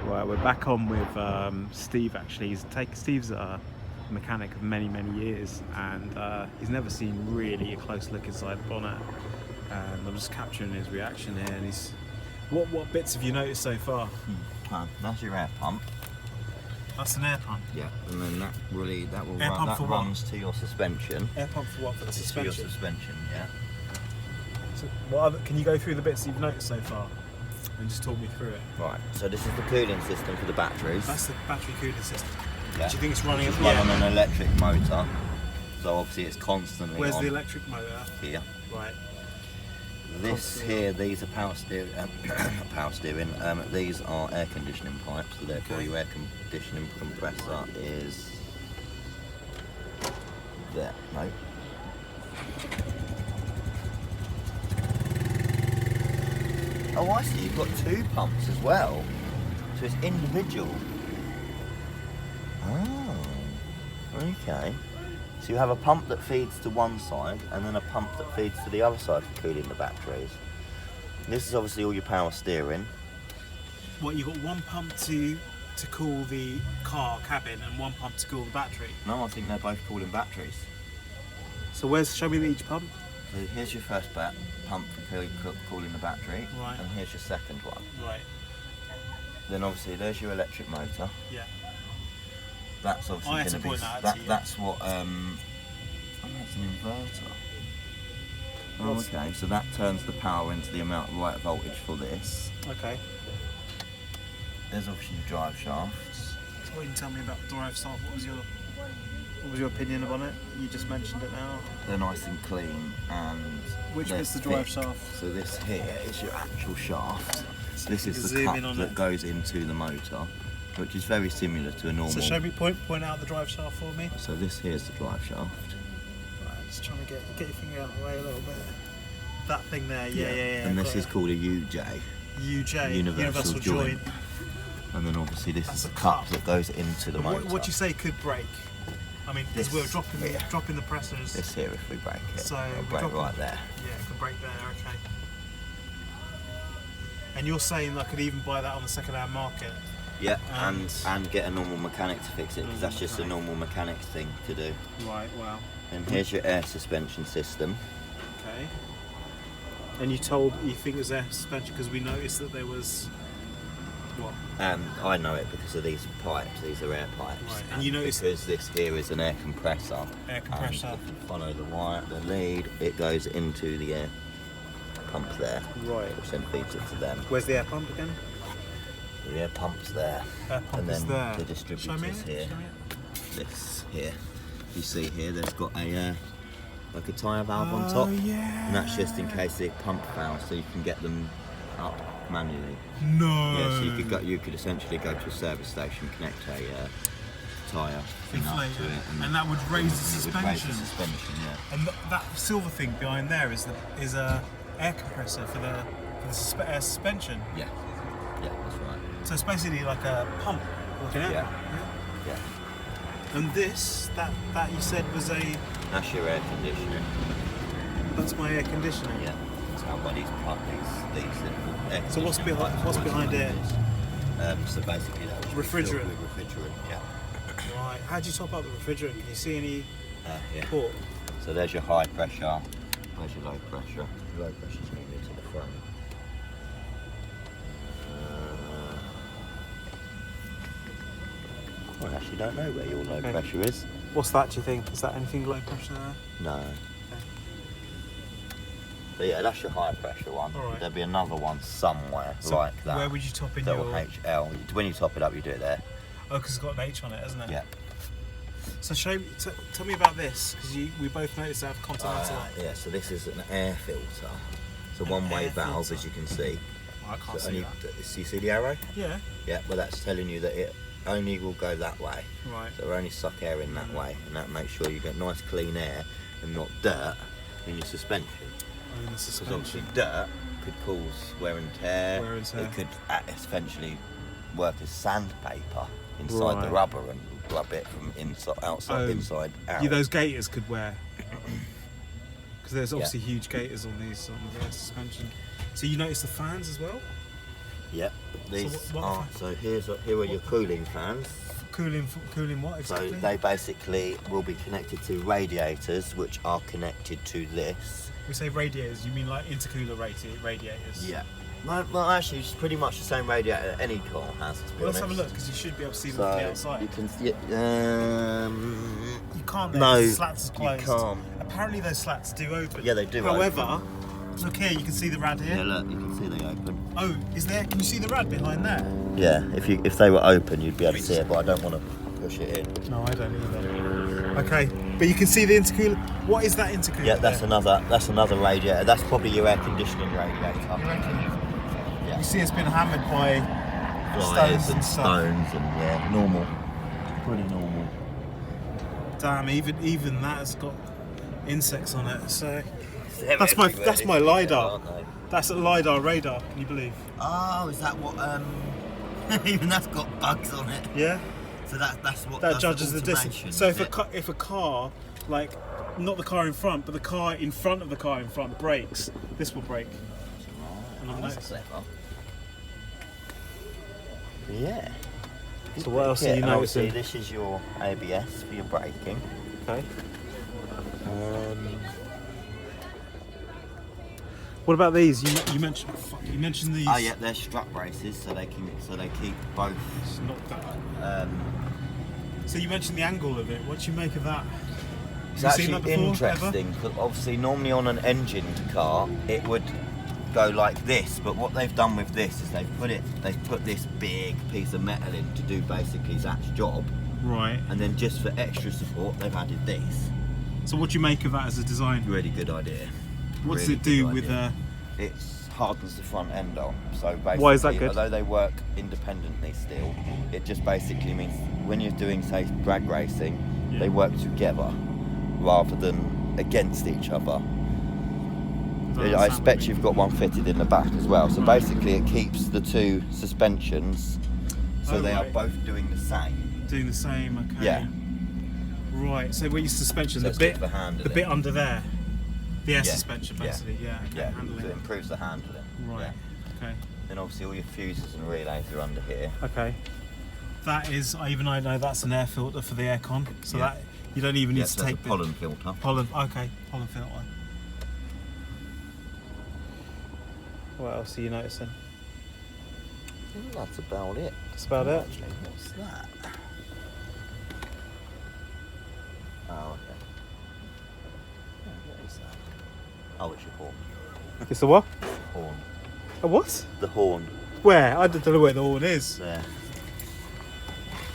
Right, we're back on with Steve. Actually, Steve's a mechanic of many years, and he's never seen really a close look inside the bonnet. And I'm just capturing his reaction here. And he's what bits have you noticed so far? That's your air pump. That's an air pump. Yeah, and then that runs to your suspension. Air pump for what? For the suspension. To your suspension, yeah. So what other, can you go through the bits you've noticed so far and just talk me through it? Right. So this is the cooling system for the batteries. That's the battery cooling system. Yeah. Do you think it's running? It's running on an electric motor. So obviously it's constantly. Where's on the electric motor? Here. Right. This here, these are power steering. Power steering. These are air conditioning pipes. So therefore, your air conditioning compressor is there. No. Oh, I see. You've got two pumps as well. So it's individual. Oh. Okay. So you have a pump that feeds to one side and then a pump that feeds to the other side for cooling the batteries. This is obviously all your power steering. What, you've got one pump to cool the car cabin and one pump to cool the battery? No, I think they're both cooling batteries. So show me each pump? So here's your first pump for cooling the battery. Right. And here's your second one. Right. Then obviously there's your electric motor. Yeah. That's obviously going to be. That's what. Oh, that's an inverter. Oh, okay. So that turns the power into the right voltage for this. Okay. There's obviously your drive shafts. So what you can tell me about the drive shaft? What was your opinion on it? You just mentioned it now. They're nice and clean, and which is the drive shaft? So this here is your actual shaft. So this is the cup that goes into the motor, which is very similar to a normal. So show me, point out the drive shaft for me. So this here's the drive shaft. Right, just trying to get your finger out of the way a little bit. That thing there, yeah. And this is called a UJ. UJ, universal joint. And then obviously this is the cup that goes into the motor. What do you say could break? I mean, because we're dropping the pressures. This here, if we break it, so it'll break right there. Yeah, it can break there, okay. And you're saying I could even buy that on the second-hand market? Yeah, and get a normal mechanic to fix it, because that's just a normal mechanic thing to do. Right, wow. And here's your air suspension system. Okay. And you think it was air suspension because we noticed that there was what? And I know it because of these pipes. These are air pipes. Right. And you noticed because this here is an air compressor. Air compressor. And if you follow the wire, the lead, it goes into the air pump there. Right. Which then feeds it to them. Where's the air pump again? The air pump's there. Air pump and then is there. The distributors here. Show me. This here. You see here, there's got a like a tyre valve on top. Yeah. And that's just in case the pump fails, so you can get them up manually. No. Yeah, so you could essentially go to a service station, connect a tyre thing up to it, and that would raise the suspension. Raise the suspension, yeah. And that silver thing behind there is a air compressor for the air suspension. Yeah. Yeah, that's right. So it's basically like a pump, like an air pump. Yeah. And this, that you said was that's your air conditioning. That's my air conditioning. Yeah. That's how these little air. So what's behind it? So basically that was refrigerant. Refrigerant, yeah. Right. How do you top up the refrigerant? Can you see any port? So there's your high pressure. There's your low pressure. Your low pressure's moving to the front. I actually don't know where your low pressure is. What's that, do you think? Is that anything low pressure there? No. Okay. But yeah, that's your high pressure one. Right. There'll be another one somewhere like that. Where would you top in your HL? When you top it up, you do it there. Oh, because it's got an H on it, hasn't it? Yeah. So tell me about this, because we both noticed that continental. Yeah, so this is an air filter. It's a one-way valve, as you can see. I can't see that. So you see the arrow? Yeah. Yeah, well that's telling you that it only will go that way. Right. So it'll only suck air in that way, and that makes sure you get nice clean air and not dirt in your suspension. Oh, in the suspension. Because obviously dirt could cause wear and tear. It could essentially work as sandpaper inside the rubber and rub it from inside out. Yeah, those gaiters could wear. Because there's obviously huge gaiters on the suspension. So you notice the fans as well? Yep. These here are your cooling fans. Cooling what exactly? So they basically will be connected to radiators, which are connected to this. We say radiators, you mean like intercooler radiators? Yeah. Well, actually, it's pretty much the same radiator any car has. To be Let's honest. have a look, because you should be able to see them from the outside. You can. You can't. There, no, the slats are closed. You can't. Apparently, those slats do open. Yeah, they do. However, open. look here. You can see the rad here. Yeah, look. You can see they open. Oh, is there? Can you see the rad behind there? Yeah. If they were open, you'd be able to see it, but I don't want to push it in. No, I don't either. Okay, but you can see the intercooler. What is that intercooler? Yeah, that's another radiator. That's probably your air conditioning radiator. Yeah. You see, it's been hammered by flies and stuff. stones and normal, pretty normal. Damn, even that has got insects on it. So that's my lidar. That's a lidar radar. Can you believe? Oh, is that what? Even that's got bugs on it. Yeah. So that's what that judges the distance. So if a car, like not the car in front, but the car in front of the car in front brakes, this will brake. That's clever. Yeah. So what else are you noticing? This is your ABS for your braking. Okay. What about these? You mentioned these. Oh yeah, they're strut braces, so they keep both. It's not that. So you mentioned the angle of it. What do you make of that? It's actually interesting because obviously normally on an engined car it would go like this, but what they've done with this is they've put this big piece of metal in to do basically Zach's job. Right. And then just for extra support they've added this. So what do you make of that as a design? Really good idea. What does it do with It hardens the front end on. So basically, why is that good? Although they work independently still, it just basically means when you're doing, say, drag racing, they work together rather than against each other. I expect you've got one fitted in the back as well. So basically, it keeps the two suspensions, so they are both doing the same. Doing the same, okay. Yeah. Right. So where your suspension, So the bit under there. The air suspension, basically, Okay, so it improves the handling. Right, okay. Then obviously all your fuses and relays are under here. Okay. That is, I know that's an air filter for the aircon, so that you don't even need to take the pollen filter. Pollen filter. What else are you noticing? That's about it. That's about it? Actually, what's that? Oh, okay. What is that? Oh, it's your horn. It's the what? Horn. A what? The horn. Where? I don't know where the horn is. There.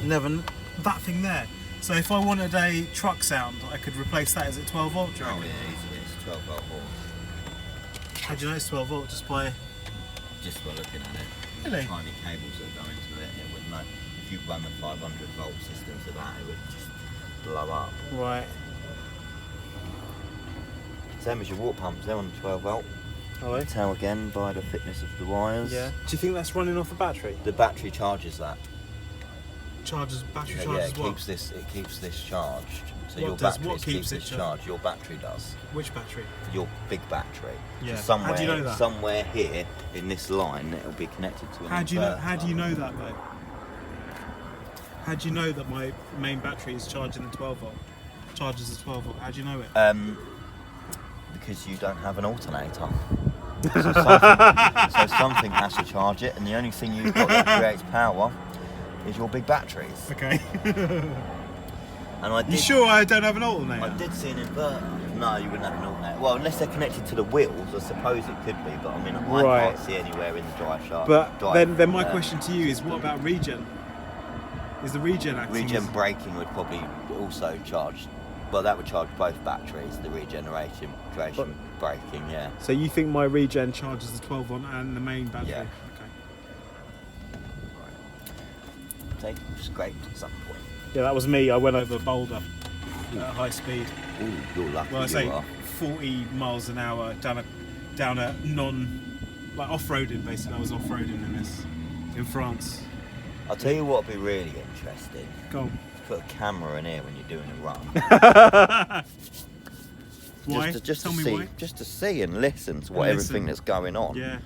Never. That thing there. So if I wanted a truck sound, I could replace that. Is it 12 volt? Oh yeah, easily. It's a 12 volt horn. How do you know it's 12 volt? Just by looking at it. Really? Tiny cables that go into it. It would know. If you run the 500 volt system to that, it would just blow up. Right. Same as your water pumps, they're on 12 volt. Are they? You can tell again by the thickness of the wires. Yeah. Do you think that's running off a battery? The battery charges that. Battery charges it what? keeps this charged. So What your does- battery what keeps it this charged. Your battery does. Which battery? Your big battery. Yeah. So How do you know that? Somewhere here in this line, it'll be connected to an inverter. How do you know that though? How do you know that my main battery is charging the 12 volt? Charges the 12 volt. How do you know it? Because you don't have an alternator. So something has to charge it, and the only thing you've got that creates power is your big batteries. Okay. And you sure I don't have an alternator? I did see an inverter. No, you wouldn't have an alternator. Well, unless they're connected to the wheels, I suppose it could be. But I mean, I can't see anywhere in the drive shaft. But then my question to you is, what about regen? Is the regen acting? Regen braking would probably also charge. Well, that would charge both batteries. The regeneration braking, yeah. So you think my regen charges the 12 volt and the main battery? Yeah. Okay. They scraped at some point. Yeah, that was me. I went over a boulder at high speed. Ooh, you're lucky. Well, I say 40 miles an hour down a off-roading basically. I was off-roading in this in France. I'll tell you what would be really interesting. Go on. Put a camera in here when you're doing a run. Why? Just Tell to me see, why. just to see and listen to everything that's going on. Yeah.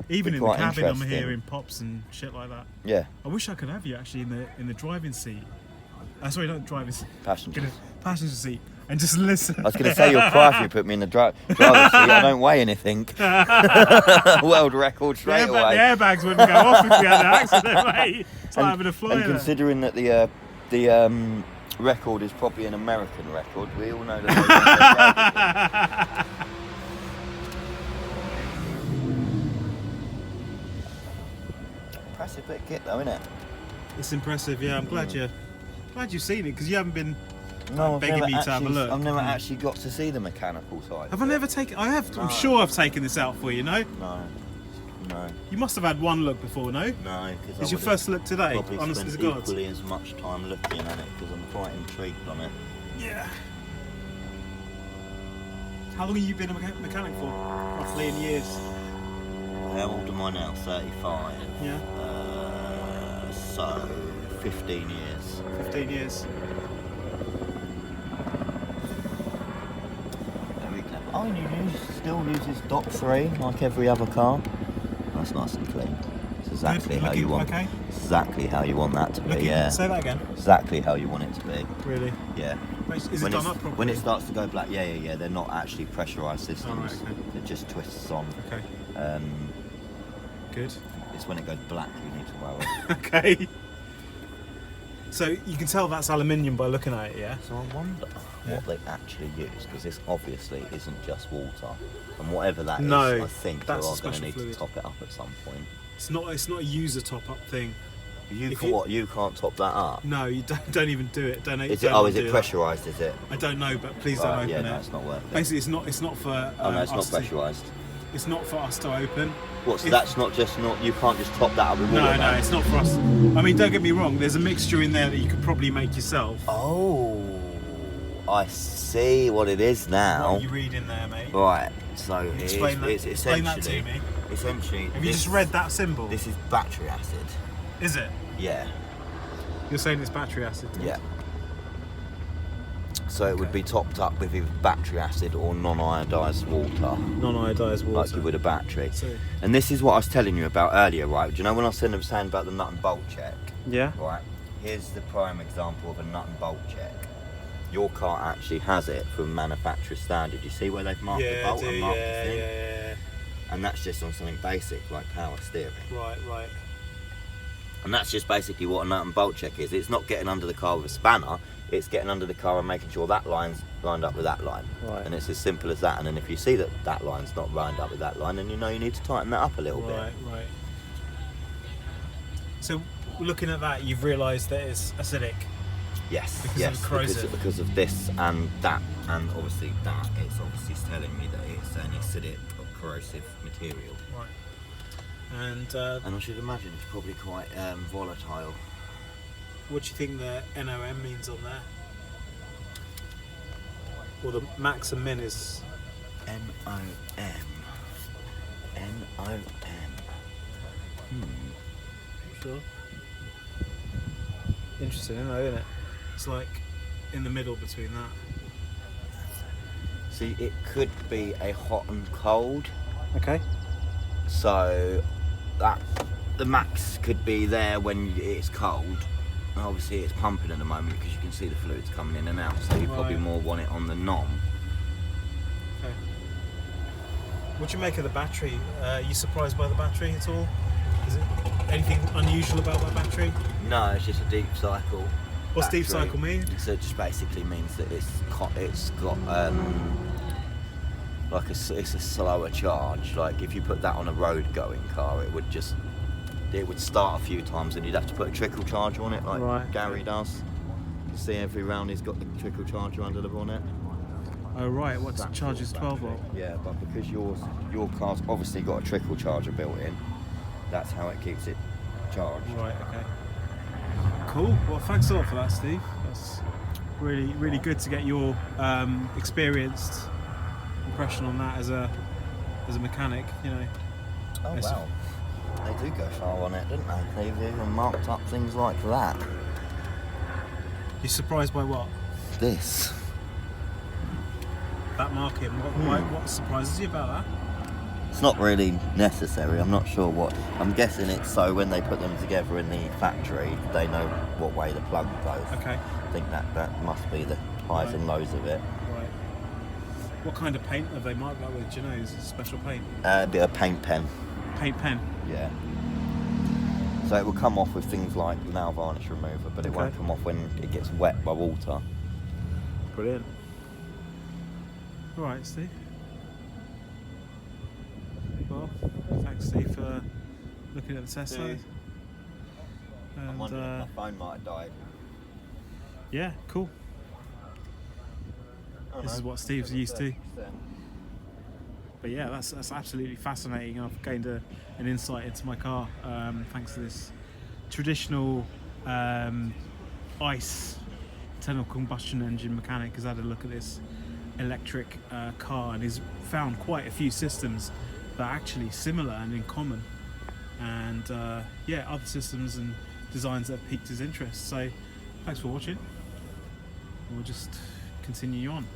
Even in the quite cabin, I'm interesting. hearing pops and shit like that. Yeah. I wish I could have you actually in the driving seat. Sorry, not driving seat. Passenger. Passenger seat, and just listen. I was going to say you'll cry if you put me in the driver's seat. I don't weigh anything. World record straight away. The airbags wouldn't go off if we had an accident, mate. It's like having a flyer. And considering that the record is probably an American record, we all know that. Impressive bit of kit though, isn't it? It's impressive, yeah. I'm glad you've seen it, because you haven't been No, begging me to have a look. I've never actually got to see the mechanical side. Have I never taken? I have. No. I'm sure I've taken this out for you. No. No. You must have had one look before, no? No, because It's your first look today. Probably Honest as spent God. equally as much time looking at it because I'm quite intrigued on it. Yeah. How long have you been a mechanic for? Roughly in years. How old am I now? 35. Yeah. So 15 years. 15 years. Very clever. Oh, and you still uses Dock 3 like every other car. That's nice and clean. It's exactly Good. how you want. Okay. Exactly how you want that to be. Yeah. Say that again. Exactly how you want it to be. Really? Yeah. Is it done up properly? When it starts to go black, yeah. They're not actually pressurised systems. Oh, right, okay. It just twists on. Okay. Good. It's when it goes black you need to worry. Okay. So you can tell that's aluminium by looking at it, yeah? So I wonder what they actually use, because this obviously isn't just water. And whatever that is, I think they are that's a going to special need fluid. to top it up at some point. It's not a user top up thing. You can't top that up? No, you don't even do it. Is it pressurised, is it? I don't know, but please don't open yeah, it. No, it's not worth it. Basically, it's not for. Oh no, it's not us pressurised. It's not for us to open. What? So that's not. You can't just top that up with water. No, it's not for us. I mean, don't get me wrong. There's a mixture in there that you could probably make yourself. Oh, I see what it is now. What are you reading there, mate? Right. So Explain that to me. Essentially. Have you just read that symbol? This is battery acid. Is it? Yeah. You're saying it's battery acid? Yeah. So it would be topped up with either battery acid or non-iodised water. Non-iodised water. Like you would a battery. So, and this is what I was telling you about earlier, right? Do you know when I was saying about the nut and bolt check? yeah. Right. Here's the prime example of a nut and bolt check. Your car actually has it from manufacturer's standard. You see where they've marked the bolt and marked the thing? Yeah. And that's just on something basic like power steering. Right. And that's just basically what a nut and bolt check is. It's not getting under the car with a spanner, it's getting under the car and making sure that line's lined up with that line. Right. And it's as simple as that. And then if you see that that line's not lined up with that line, then you know you need to tighten that up a little bit. Right. So looking at that, you've realised that it's acidic. Yes, Because of corrosive. because of this and that, and obviously that, it's obviously telling me that it's an acidic or corrosive material. Right. And And I should imagine it's probably quite volatile. what do you think the NOM means on there? Well, the max and min is NOM. sure. Interesting, isn't it? It's like in the middle between that. See, it could be a hot and cold. Okay. So that the max could be there when it's cold. And obviously it's pumping at the moment because you can see the fluids coming in and out. So you probably Right. more want it on the nom. Okay. What do you make of the battery? Are you surprised by the battery at all? Is it anything unusual about that battery? No, it's just a deep cycle. What's deep battery. cycle mean? So it just basically means that it's got like it's a slower charge. Like if you put that on a road going car, it would start a few times and you'd have to put a trickle charger on it, like Right. Gary does. You see every round he's got the trickle charger under the bonnet. Oh right, what That charges sort of 12 volt? battery. Yeah, but because your car's obviously got a trickle charger built in, that's how it keeps it charged. Right, okay. Cool. Well, thanks a lot for that, Steve. That's really, really good to get your experienced impression on that as a mechanic. You know. Oh Yes. wow, they do go far on it, don't they? They've even marked up things like that. You're surprised by what? This. That marking. What surprises you about that? It's not really necessary. I'm not sure what. I'm guessing it's so when they put them together in the factory, they know what way the plug goes. Okay. I think that must be the highs and lows of it. Right. What kind of paint have they marked that with? Do you know? Is it special paint? A bit of paint pen. Paint pen? Yeah. So it will come off with things like nail varnish remover, but it won't come off when it gets wet by water. Brilliant. All right, Steve. Well, thanks, Steve, for looking at the Tesla. And, I'm wondering if my phone might have died. Yeah, cool. This is what Steve's used to. But yeah, that's absolutely fascinating. I've gained an insight into my car thanks to this traditional ICE internal combustion engine mechanic has had a look at this electric car and has found quite a few systems that are actually similar and in common, and yeah, other systems and designs that have piqued his interest. So thanks for watching. We'll just continue on.